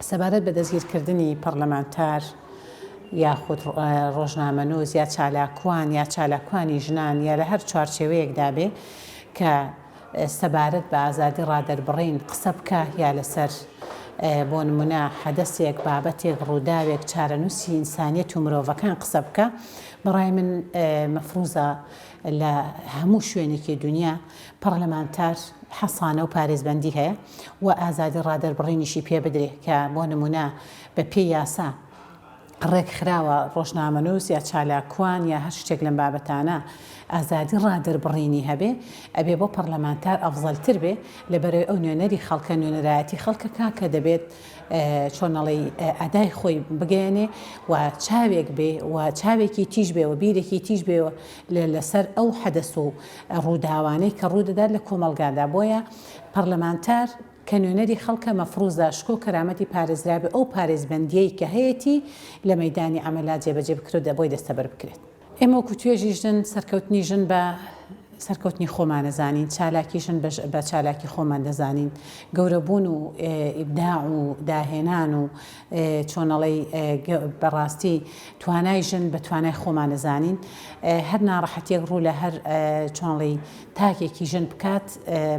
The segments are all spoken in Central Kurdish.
سەبارەت بە دەستگیرکردنی پەرلەمانتار یاخود ڕۆژنامەنووس یا چالاکوان یا چالاکوانی ژنان یا لە هەر چوارچێوەیەکدا بێ کە سەبارەت بە ئازادی ڕادەربڕین قسە بکە یا لەسەر بۆ نمونە حەدەسێک بابەتێک ڕووداوێک چارەنووسی ئینسانیەت و مرۆڤەکان قسە بکە بەڕای من مەفروزە لە هەموو شوێنێکی دنیا پەرلەمانتار حەسانە و پارێزبەندی هەیە و ئازادی ڕادەربڕینیشی پێ بدرێ کە بۆ نمونە بە پێی یاسا ڕێک خراوە ڕۆژنامەنووس یا چالاکوان یا هەر شتێک لەم بابەتانە ئازادی ڕادەربڕینی هەبێ ئەبێ بۆ پەرلەمانتار ئەفزەلتر بێ لەبەرەوەی ئەو نوێنەری خەڵکە نوێنەرایەتی خەڵکەکە کە دەبێت چۆنەڵی ئەدای خۆی بگەێنێ و چاوێک بێ و چاوێکی تیژ بێ و بیرێکی تیژ بێ لەسەر ئەو حەدەس و ڕووداوانەی کە ڕوودەدات لە کۆمەلگادا بۆیە پەرلەمانتار کە نوێنەری خەڵکە مەفروزە شکۆ کەرامەتی پارێزرابێ ئەو پارێزبەندیەی کە هەیەی لە مەیدانی عەمەلا جێبەجێ بکرێت دەبۆی دەستەبەر بکرێت. ئێمە وەکو توێژی ژن سەرکەوتنی ژن بە سەرکەوتنی خۆمان دەزانین، چالاکی ژن بە چالاکی خۆمان دەزانین، گەورەبوون و ئیبداع و داهێنان و چۆنەڵی بەڕاستی توانای ژن بە توانای خۆمان دەزانین، هەر ناڕەحەتیەک ڕوو لە هەر چۆنڵی تاکێکی ژن بکات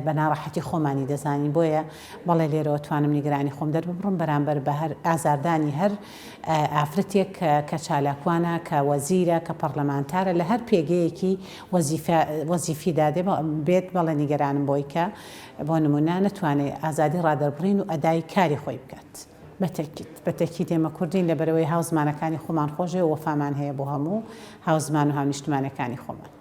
بە ناڕەحەتی خۆمانی دەزانین بۆیە بەڵێ لێرەوە توانم نیگەرانی خۆم دەرببڕم بەرامبەر بە هەر ئازاردانی هەر ئافرەتێک کە چالاکوانە کە وەزیرە کە پەرلەمانتارە لە هەر پێگەیەکی وەزیفی دادێ بێت بەڵێ نیگەرانم بۆی کە بۆ نمونە نتوانێت ئازادی ڕادەربڕین و ئەدای کاری خۆی بکات. بەتەکید ئێمە کوردین لەبەرەوەی هاوزمانەکانی خۆمان خۆشێ و وەفامان هەیە بۆ هەموو هاوزمان و هاونیشتمانەکانی خۆمان.